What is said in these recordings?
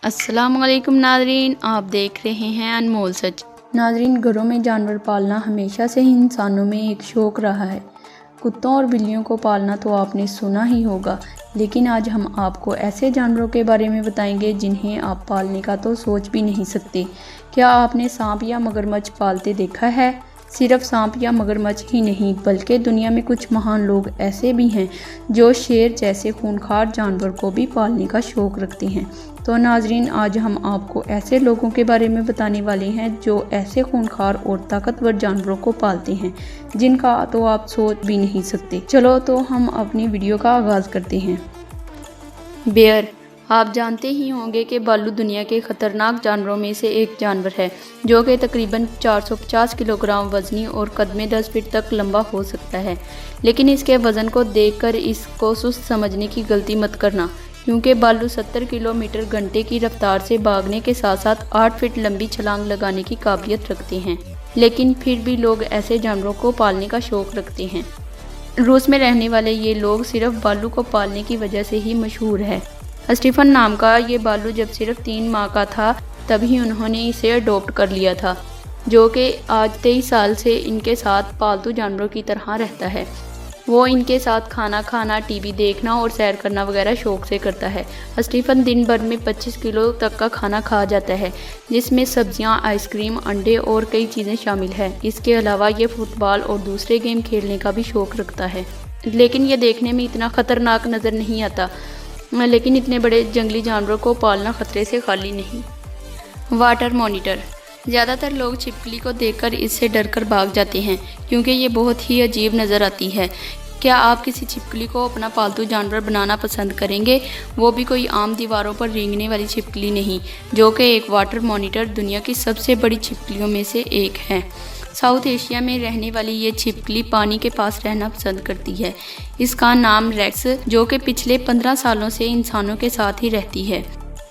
السلام علیکم ناظرین، آپ دیکھ رہے ہیں انمول سچ۔ ناظرین، گھروں میں جانور پالنا ہمیشہ سے ہی انسانوں میں ایک شوق رہا ہے۔ کتوں اور بلیوں کو پالنا تو آپ نے سنا ہی ہوگا، لیکن آج ہم آپ کو ایسے جانوروں کے بارے میں بتائیں گے جنہیں آپ پالنے کا تو سوچ بھی نہیں سکتے۔ کیا آپ نے سانپ یا مگرمچھ پالتے دیکھا ہے؟ صرف سانپ یا مگرمچھ ہی نہیں بلکہ دنیا میں کچھ مہان لوگ ایسے بھی ہیں جو شیر جیسے خونخوار جانور کو بھی پالنے کا شوق رکھتے ہیں۔ تو ناظرین، آج ہم آپ کو ایسے لوگوں کے بارے میں بتانے والے ہیں جو ایسے خونخوار اور طاقتور جانوروں کو پالتے ہیں جن کا تو آپ سوچ بھی نہیں سکتے۔ چلو تو ہم اپنی ویڈیو کا آغاز کرتے ہیں۔ بیئر۔ آپ جانتے ہی ہوں گے کہ بھالو دنیا کے خطرناک جانوروں میں سے ایک جانور ہے جو کہ تقریباً 450 کلو گرام وزنی اور قد میں 10 فٹ تک لمبا ہو سکتا ہے۔ لیکن اس کے وزن کو دیکھ کر اس کو سست سمجھنے کی غلطی مت کرنا، کیونکہ بھالو 70 کلومیٹر گھنٹے کی رفتار سے بھاگنے کے ساتھ ساتھ 8 فٹ لمبی چھلانگ لگانے کی قابلیت رکھتے ہیں۔ لیکن پھر بھی لوگ ایسے جانوروں کو پالنے کا شوق رکھتے ہیں۔ روس میں رہنے والے یہ لوگ صرف بھالو کو پالنے کی وجہ سے ہی مشہور ہے۔ اسٹیفن نام کا یہ بھالو جب صرف 3 ماہ کا تھا تبھی انہوں نے اسے اڈاپٹ کر لیا تھا، جو کہ آج 23 سال سے ان کے ساتھ پالتو جانوروں کی طرح رہتا ہے۔ وہ ان کے ساتھ کھانا کھانا، ٹی وی دیکھنا اور سیر کرنا وغیرہ شوق سے کرتا ہے۔ اسٹیفن دن بھر میں 25 کلو تک کا کھانا کھا جاتا ہے، جس میں سبزیاں، آئس کریم، انڈے اور کئی چیزیں شامل ہیں۔ اس کے علاوہ یہ فٹ بال اور دوسرے گیم کھیلنے کا بھی شوق رکھتا ہے۔ لیکن یہ دیکھنے میں اتنا خطرناک نظر نہیں آتا، لیکن اتنے بڑے جنگلی جانوروں کو پالنا خطرے سے خالی نہیں۔ Water monitor. زیادہ تر لوگ چھپکلی کو دیکھ کر اس سے ڈر کر بھاگ جاتے ہیں کیونکہ یہ بہت ہی عجیب نظر آتی ہے۔ کیا آپ کسی چھپکلی کو اپنا پالتو جانور بنانا پسند کریں گے؟ وہ بھی کوئی عام دیواروں پر رینگنے والی چھپکلی نہیں، جو کہ ایک واٹر مانیٹر دنیا کی سب سے بڑی چھپکلیوں میں سے ایک ہے۔ ساؤتھ ایشیا میں رہنے والی یہ چھپکلی پانی کے پاس رہنا پسند کرتی ہے۔ اس کا نام ریکس، جو کہ پچھلے 15 سالوں سے انسانوں کے ساتھ ہی رہتی ہے۔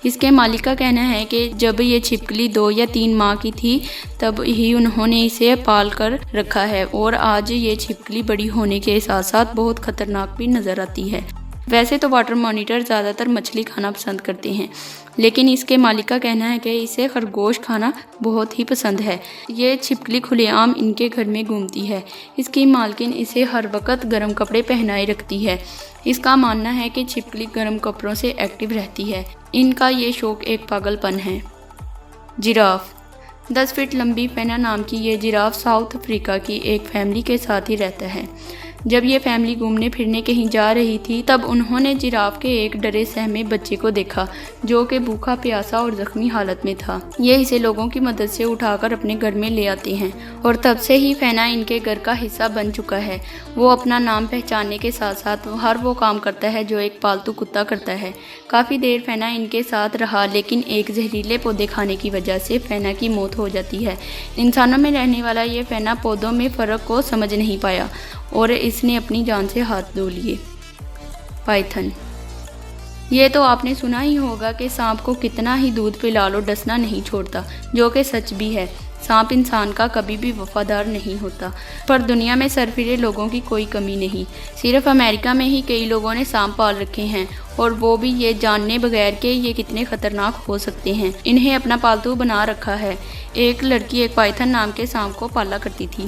اس کے مالک کا کہنا ہے کہ جب یہ چھپکلی 2 یا 3 ماہ کی تھی تب ہی انہوں نے اسے پال کر رکھا ہے، اور آج یہ چھپکلی بڑی ہونے کے ساتھ ساتھ بہت خطرناک بھی نظر آتی ہے۔ ویسے تو واٹر مانیٹر زیادہ تر مچھلی کھانا پسند کرتے ہیں، لیکن اس کے مالک کا کہنا ہے کہ اسے خرگوش کھانا بہت ہی پسند ہے۔ یہ چھپکلی کھلے عام ان کے گھر میں گھومتی ہے۔ اس کی مالکن اسے ہر وقت گرم کپڑے پہنائے رکھتی ہے۔ اس کا ماننا ہے کہ چھپکلی گرم کپڑوں سے ایکٹیو رہتی ہے۔ ان کا یہ شوق ایک پاگل پن ہے۔ جراف۔ 10 فٹ لمبی فینا نام کی یہ جراف ساؤتھ افریقہ کی ایک فیملی کے ساتھ ہی رہتا ہے۔ جب یہ فیملی گھومنے پھرنے کہیں جا رہی تھی تب انہوں نے جراف کے ایک ڈرے سہمے بچے کو دیکھا جو کہ بھوکا پیاسا اور زخمی حالت میں تھا۔ یہ اسے لوگوں کی مدد سے اٹھا کر اپنے گھر میں لے آتے ہیں، اور تب سے ہی فینا ان کے گھر کا حصہ بن چکا ہے۔ وہ اپنا نام پہچاننے کے ساتھ ساتھ ہر وہ کام کرتا ہے جو ایک پالتو کتا کرتا ہے۔ کافی دیر فینا ان کے ساتھ رہا، لیکن ایک زہریلے پودے کھانے کی وجہ سے فینا کی موت ہو جاتی ہے۔ انسانوں میں رہنے والا یہ فینا پودوں میں فرق کو سمجھ نہیں پایا اور اس نے اپنی جان سے ہاتھ دھو لیے۔ پائتھن۔ یہ تو آپ نے سنا ہی ہوگا کہ سانپ کو کتنا ہی دودھ پلا لو ڈسنا نہیں چھوڑتا، جو کہ سچ بھی ہے۔ سانپ انسان کا کبھی بھی وفادار نہیں ہوتا، پر دنیا میں سرفرے لوگوں کی کوئی کمی نہیں۔ صرف امریکہ میں ہی کئی لوگوں نے سانپ پال رکھے ہیں، اور وہ بھی یہ جاننے بغیر کہ یہ کتنے خطرناک ہو سکتے ہیں۔ انہیں اپنا پالتو بنا رکھا ہے۔ ایک لڑکی ایک پائتھن نام کے سانپ کو پالا کرتی تھی۔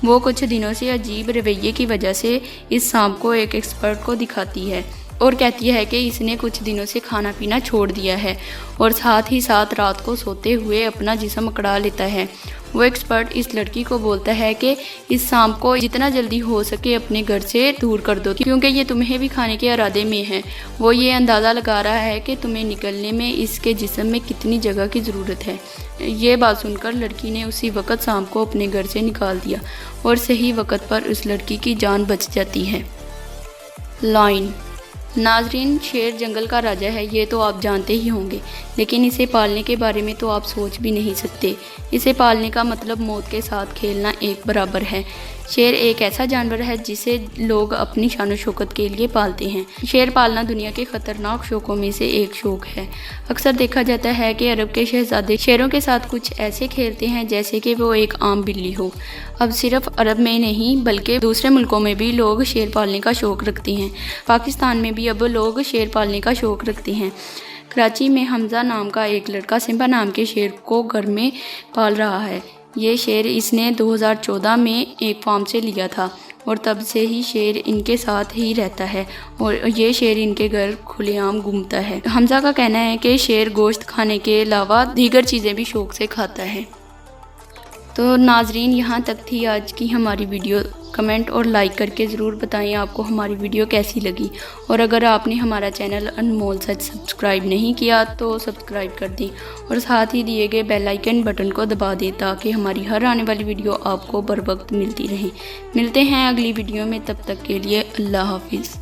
وہ کچھ دنوں سے عجیب رویے کی وجہ سے اس سانپ کو ایک ایکسپرٹ کو دکھاتی ہے اور کہتی ہے کہ اس نے کچھ دنوں سے کھانا پینا چھوڑ دیا ہے اور ساتھ ہی ساتھ رات کو سوتے ہوئے اپنا جسم اکڑا لیتا ہے۔ وہ ایکسپرٹ اس لڑکی کو بولتا ہے کہ اس سانپ کو جتنا جلدی ہو سکے اپنے گھر سے دور کر دو، کیونکہ یہ تمہیں بھی کھانے کے ارادے میں ہے۔ وہ یہ اندازہ لگا رہا ہے کہ تمہیں نکلنے میں اس کے جسم میں کتنی جگہ کی ضرورت ہے۔ یہ بات سن کر لڑکی نے اسی وقت سانپ کو اپنے گھر سے نکال دیا اور صحیح وقت پر اس لڑکی کی جان بچ جاتی ہے۔ لائن۔ ناظرین، شیر جنگل کا راجہ ہے، یہ تو آپ جانتے ہی ہوں گے، لیکن اسے پالنے کے بارے میں تو آپ سوچ بھی نہیں سکتے۔ اسے پالنے کا مطلب موت کے ساتھ کھیلنا ایک برابر ہے۔ شیر ایک ایسا جانور ہے جسے لوگ اپنی شان و شوکت کے لیے پالتے ہیں۔ شیر پالنا دنیا کے خطرناک شوقوں میں سے ایک شوق ہے۔ اکثر دیکھا جاتا ہے کہ عرب کے شہزادے شیروں کے ساتھ کچھ ایسے کھیلتے ہیں جیسے کہ وہ ایک عام بلی ہو۔ اب صرف عرب میں نہیں بلکہ دوسرے ملکوں میں بھی لوگ شیر پالنے کا شوق رکھتے ہیں۔ پاکستان میں بھی اب لوگ شیر پالنے کا شوق رکھتے ہیں۔ کراچی میں حمزہ نام کا ایک لڑکا سمبا نام کے شیر کو گھر میں پال رہا ہے۔ یہ شیر اس نے 2014 میں ایک فارم سے لیا تھا اور تب سے ہی شیر ان کے ساتھ ہی رہتا ہے اور یہ شیر ان کے گھر کھلے عام گھومتا ہے۔ حمزہ کا کہنا ہے کہ شیر گوشت کھانے کے علاوہ دیگر چیزیں بھی شوق سے کھاتا ہے۔ تو ناظرین، یہاں تک تھی آج کی ہماری ویڈیو۔ کمنٹ اور لائک کر کے ضرور بتائیں آپ کو ہماری ویڈیو کیسی لگی، اور اگر آپ نے ہمارا چینل انمول سچ سبسکرائب نہیں کیا تو سبسکرائب کر دیں اور ساتھ ہی دیے گئے بیل آئیکن بٹن کو دبا دیں تاکہ ہماری ہر آنے والی ویڈیو آپ کو بر وقت ملتی رہیں۔ ملتے ہیں اگلی ویڈیو میں، تب تک کے لیے اللہ حافظ۔